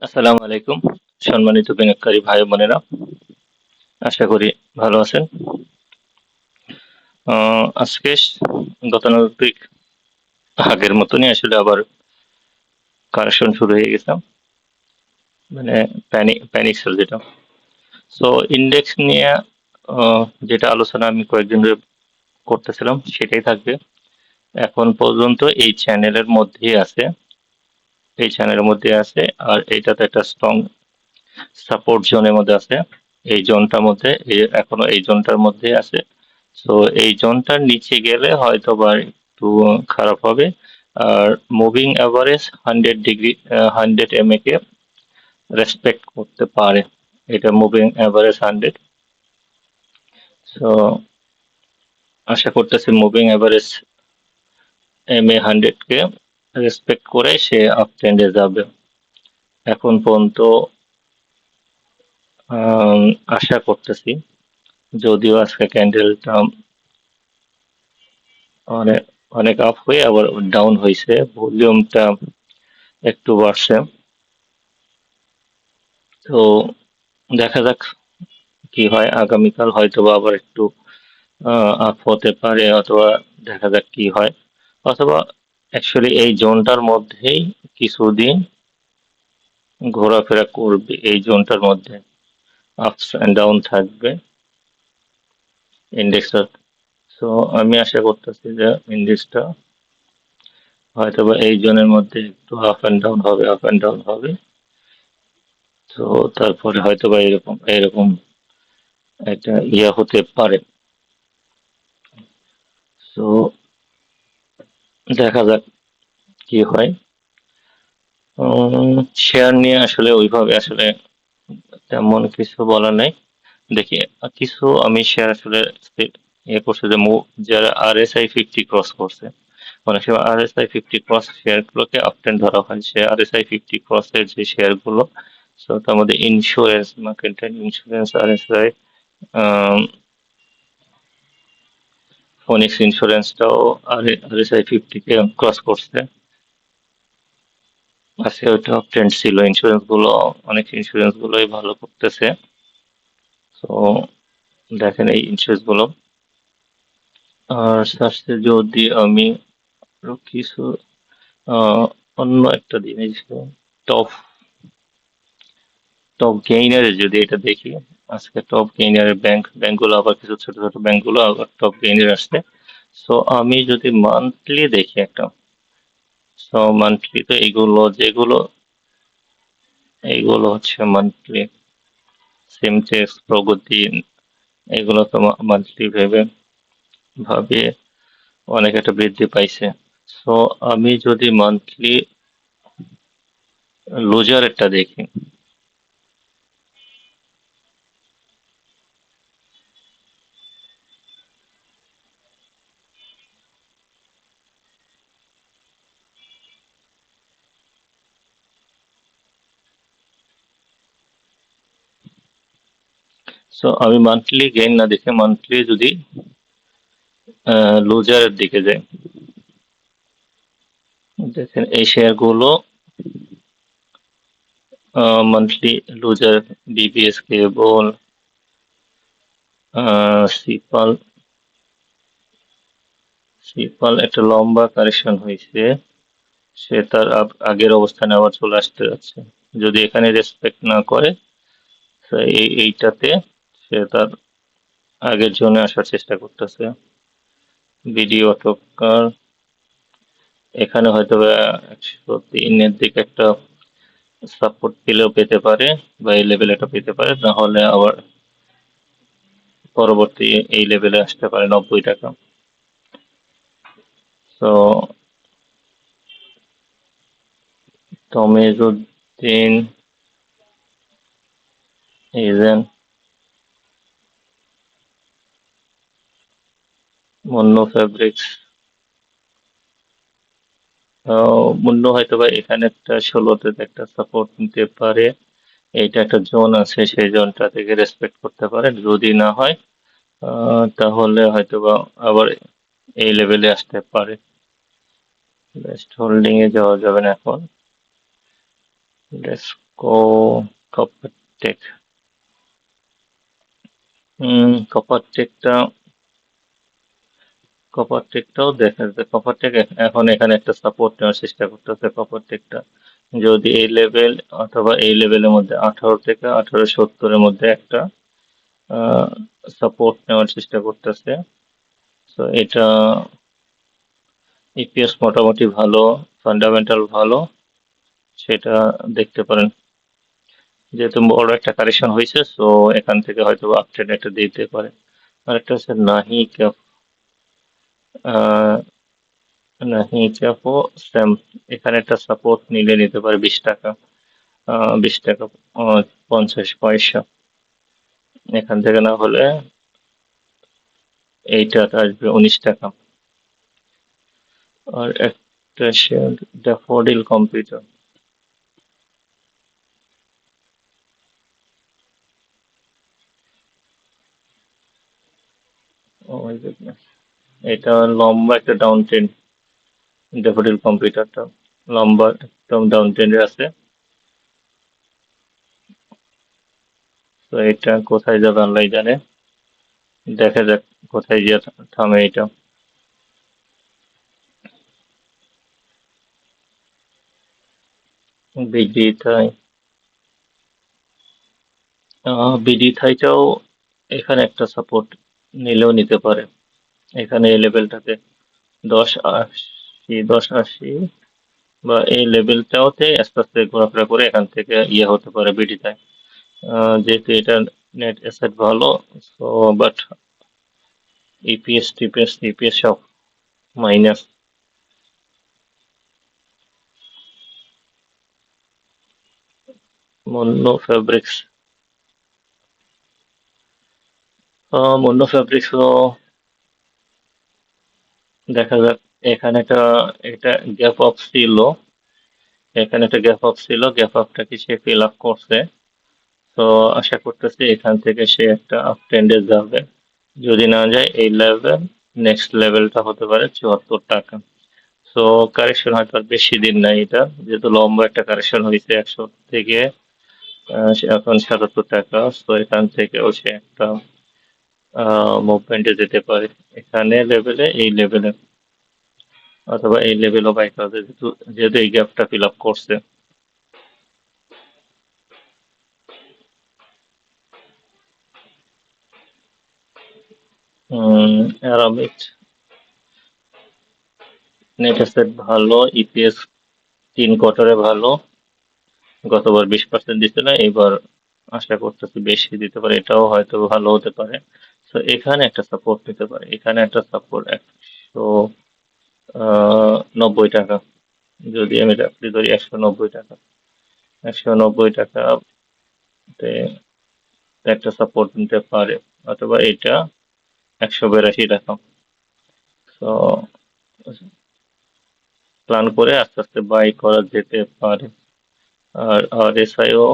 আসসালামু আলাইকুম সম্মানিত বিনিয়োগকারী ভাই বোনেরা, আশা করি ভালো আছেন। আজকে গতানুগতিক আগের মতনই আসলে আবার কারেকশন শুরু হয়ে গেছে, মানে প্যানিক সেল যেটা। সো ইন্ডেক্স নিয়ে যেটা আলোচনা আমি কয়েকদিন ধরে করতেছিলাম সেটাই থাকবে। এখন পর্যন্ত এই চ্যানেলের মধ্যে আছে আর এইটাতে একটা স্ট্রং সাপোর্ট জোনের মধ্যে আছে। এই জোনটার মধ্যে এখনো এই জোনটার মধ্যে আছে। সো এই জোনটার নিচে গেলে হয়তো বা একটু খারাপ হবে। Are moving average 100 degree 100 MA K respect করতে পারে। এটা মুভিং অ্যাভারেজ 100। সো আশা করতেছি মুভিং অ্যাভারেজ MA 100 কে রেসপেক্ট করে সে আপ ট্রেন্ডে যাবে। এখন পর্যন্ত আশা করতেছি, যদিও আজকে ক্যান্ডেলটা অনেক অনেক আপ হয়ে আবার ডাউন হয়েছে, ভলিউমটা একটু বাড়ছে। তো দেখা যাক কি হয়, আগামীকাল হয়তো বা আবার একটু আপ হতে পারে, অথবা দেখা যাক কি হয়, অথবা অ্যাকচুয়ালি এই জোনটার মধ্যেই কিছুদিন ঘোরাফেরা করবে। এই জোনটার মধ্যে আপস অ্যান্ড ডাউন থাকবে ইন্ডেক্সটা। সো আমি আশা করতেছি যে ইন্ডেক্সটা হয়তো বা এই জোনের মধ্যে একটু আপ অ্যান্ড ডাউন হবে। তো তারপরে হয়তো বা এরকম এরকম একটা ইয়ে হতে পারে। তো দেখা যাক কি হয়। শেয়ার নিয়ে আসলে ওইভাবে আসলে তেমন কিছু বলার নাই। দেখি, কিছু আমি শেয়ার আসলে ইয়ে করছে যে যারা RSI 50 ক্রস করছে। অনেক সময় RSI 50 ক্রস শেয়ার গুলোকে আপ ট্রেন্ড ধরা হয়। সে RSI 50 ক্রসের যে শেয়ার গুলো, সো তার মধ্যে ইন্স্যুরেন্স, মার্কেন্টাইল ইন্স্যুরেন্স, ফোনিক্স ইন্স্যুরেন্সটাও RSI 50 কে ক্রস করছে। আজকে ওইটা আপ ট্রেন্ড ছিল। অনেক ইন্স্যুরেন্স গুলোই ভালো করতেছে। তো দেখেন এই ইন্স্যুরেন্স গুলো। আর সাথে যদি আমি আরো কিছু আহ, অন্য একটা জিনিস, টপ টপ গেইনারে যদি এটা দেখি, আজকে টপ গেইনারের ব্যাংকগুলো আবার কিছু ছোট ছোট ব্যাংকগুলো আবার টপ গেইনার আসছে। সো আমি যদি মান্থলি দেখি একটা, সো মান্থলি তো এইগুলো হচ্ছে মান্থলি সিমটেক্স, প্রগতি, এগুলো তো মান্থলি ভাবে অনেক একটা বৃদ্ধি পাইছে। সো আমি যদি মান্থলি লুজারেরটা দেখি, সো আমি মান্থলি গেইন না দেখে মান্থলি যদি লুজারের দিকে যাই, দেখেন এই শেয়ারগুলো মান্থলি লুজার, ডিবিএস কেবল, সিপাল সিপাল একটা লম্বা কারেকশন হয়েছে। সে তার আগের অবস্থানে আবার চলে আসতে যাচ্ছে। যদি এখানে রেসপেক্ট না করে, তো এইটাতে সে তার আগের জোনে আসার চেষ্টা করতেছে। ভিডিও টকার এখানে হয়তো 103-এর দিকে একটা সাপোর্ট পেলেও পেতে পারে, বা এই লেভেল একটা পেতে পারে, তাহলে আবার পরবর্তী এই লেভেলে আসতে পারে 90 টাকা। তো তমিজউদ্দিন, ইজেন, মুন্নু ফেব্রিক্স, মুন্নু হয়তো বা এখানে একটা 16-তে একটা সাপোর্ট নিতে পারে। এইটা একটা জোন আছে, সেই জোনটা থেকে রেসপেক্ট করতে পারে। যদি না হয় তাহলে হয়তোবা আবার এই লেভেলে আসতে পারে। বেস্ট হোল্ডিং এ যাওয়া যাবে না এখন। কো কপারটেক কপারটেকটা কপারটেকটাও দেখা যায়। কপারটেক এখন এখানে একটা সাপোর্ট নেওয়ার চেষ্টা করতেছে কপারটেকটা। যদি এই লেভেল অথবা এই লেভেলের মধ্যে 18 থেকে 1870 এর মধ্যে একটা সাপোর্ট নেওয়ার চেষ্টা করতেছে। তো এটা ইপিএস মোটামুটি ভালো, ফান্ডামেন্টাল ভালো, সেটা দেখতে পারেন। যেহেতু বড় একটা কারেকশন হয়েছে, সো এখান থেকে হয়তো আপ ট্রেন্ড একটা দিতে পারে। আরেকটা হচ্ছে নাহি ক্যাপ, নাহি ক্যাপও সেম, এখানে একটা সাপোর্ট নিলে নিতে পারে 20 টাকা, 20 টাকা 50 পয়সা। এখান থেকে না হলে এইটা আসবে 19 টাকা। আর একটা share Daffodil computer, oh my goodness, এটা লম্বা একটা ডাউন ট্রেন্ড। ড্যাফোডিল কম্পিউটারটা লম্বা একদম ডাউন ট্রেন্ডে আছে। তো এটা কোথায় যাবে আল্লাহ জানে, দেখা যাক কোথায় গিয়ে থামে এটা। বিডি থাই, বিডি থাইটাও এখানে একটা সাপোর্ট নিলেও নিতে পারে। এখানে এই লেভেলটাতে 1080 বা এই লেভেলটাওতে আস্তে আস্তে ঘোরাফেরা করে এখান থেকে ইয়ে হতে পারে বিডি থাই। যেহেতু এটা নেট অ্যাসেট ভালো, so but EPS TPS EPS সব মাইনাস। মন্নো ফেব্রিক্স, মন্নো ফেব্রিক্সও দেখা যাক। এখানে একটা, এটা গ্যাপ আপ ছিল, এখানে একটা গ্যাপ আপ ছিল, গ্যাপ আপটাকে সে ফিল আপ করছে। তো আশা করতেছি এখান থেকে সে একটা আপ ট্রেন্ডে যাবে। যদি না যায় এই লেভেল, নেক্সট লেভেলটা হতে পারে 74 টাকা। তো কারেকশন হয়তো আর বেশি দিন নাই, এটা যেহেতু লম্বা একটা কারেকশন হয়েছে 100 থেকে এখন 77 টাকা। তো এখান থেকেও সে একটা মুভমেন্টে যেতে পারে, এখানে লেভেলে এই লেভেলে, অথবা এই লেভেলও বাই করা যায়, যেহেতু যেহেতু এই গ্যাপটা ফিল আপ করছে। অ্যারাবিক নেট অ্যাসেট ভালো, ইপিএস 3 কোয়ার্টারে ভালো, গতবার 20% দিছিল, এবার আশা করতেছি বেশি দিতে পারে, এটাও হয়তো ভালো হতে পারে। তো এখানে একটা সাপোর্ট নিতে পারে, এখানে একটা সাপোর্ট 190 টাকা। যদি আমি রাখতে ধরি 190 টাকা, 190 টাকাতে একটা সাপোর্ট নিতে পারে, অথবা এটা 182 টাকা। তো প্ল্যান করে আস্তে আস্তে বাই করা যেতে পারে। আর আরএসআইও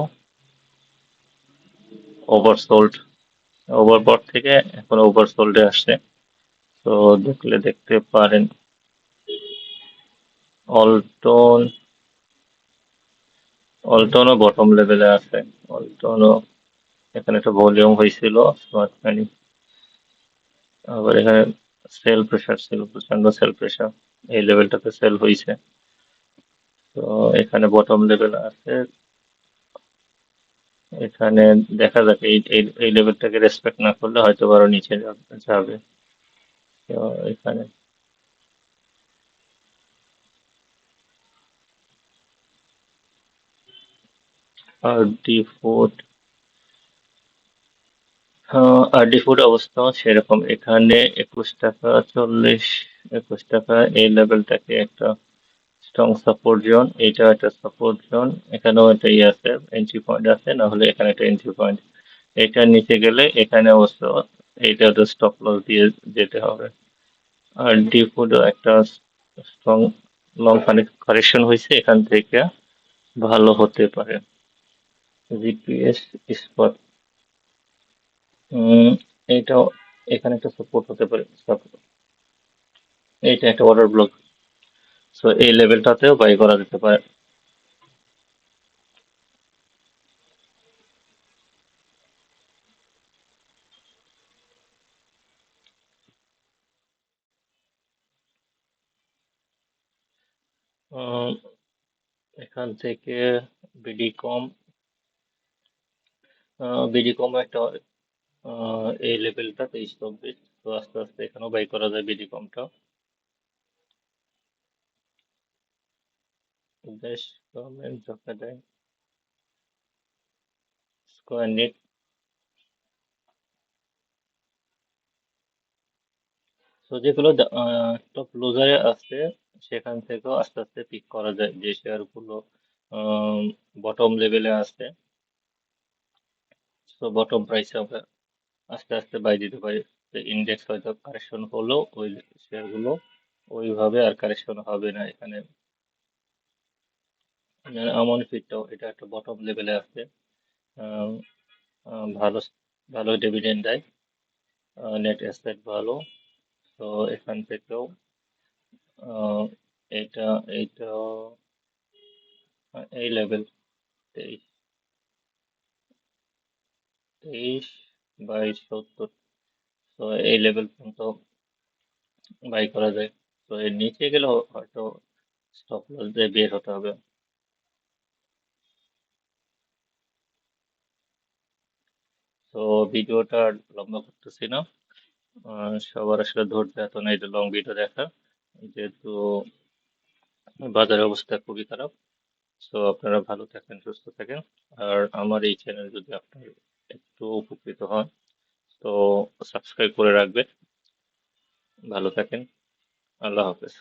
ওভারসোল্ড, ওভারবট থেকে এখন ওভারসোল্ডে আসছে। তো দেখলে দেখতে পারেন। অল্টন, অল্টনও বটম লেভেলে আছে। অল্টনও এখানে একটা ভলিউম হয়েছিল স্মার্ট মানি, আবার এখানে সেল প্রেসার ছিল, প্রচন্ড সেল প্রেসার, এই লেভেলটাতে সেল হয়েছে। তো এখানে বটম লেভেল আছে, এখানে দেখা যাক এই লেভেলটাকে রেসপেক্ট না করলে হয়তো আরো নিচে যাবে। তো এখানে আর ডি ফুড, আর ডি ফুড অবস্থাও সেরকম, এখানে 21 টাকা 40, 21 টাকা এই লেভেলটাকে একটা স্ট্রং সাপোর্ট জোন, এইটা একটা সাপোর্ট জোন, এখানেও একটা ইয়ে আছে, এন্ট্রি পয়েন্ট আছে, না হলে এখানে একটা এন্ট্রি পয়েন্ট। এটার নিচে গেলে এখানে অবশ্য এইটা তো স্টপ লস দিয়ে যেতে হবে। আর ডি ফুডও একটা স্ট্রং লং কারেকশন হয়েছে, এখান থেকে ভালো হতে পারে। জিপিএস স্পট, এইটাও এখানে একটা সাপোর্ট হতে পারে, এইটা একটা অর্ডার ব্লক। সো এই লেভেলটাতেও বাই করা যেতে পারে। আহ, এখান থেকে বিডি বিডি কম একটা এই লেভেলটা 23-24, তো আস্তে আস্তে এখানেও বাই করা যায় বিডি কমটা। দেশ গভর্নমেন্ট যখন দেয় স্কোয়ার নিট, তো যেগুলো টপ লুজারে আছে সেখান থেকেও আস্তে আস্তে পিক করা যায়, যে শেয়ার গুলো বটম লেভেলে আছে, তো বটম প্রাইসে আমরা আস্তে আস্তে বাই দিতে পারি। ইন্ডেক্স হয়তো কারেকশন হলেও ওই শেয়ার গুলো ওইভাবে আর কারেকশন হবে না এখানে। আমন ফিটটাও এটা একটা বটম লেভেলে আছে, আহ, ভালো ভালো ডিভিডেন্ড দেয়, নেট অ্যাসেট ভালো। তো এখান থেকেও আহ, এটা এইটা এই লেভেল 23, 22, 70, তো এই লেভেল পর্যন্ত বাই করা যায়। তো এর নিচে গেলে হয়তো স্টপ লস দিয়ে বের হতে হবে। তো ভিডিওটা আর লম্বা করতেছি না, সবার আসলে ধৈর্য এত নাই যে লং ভিডিও দেখা, যেহেতু বাজারের অবস্থা খুবই খারাপ। তো আপনারা ভালো থাকেন, সুস্থ থাকেন। আর আমার এই চ্যানেল যদি আপনার একটু উপকৃত হন, তো সাবস্ক্রাইব করে রাখবেন। ভালো থাকেন। আল্লাহ হাফেজ।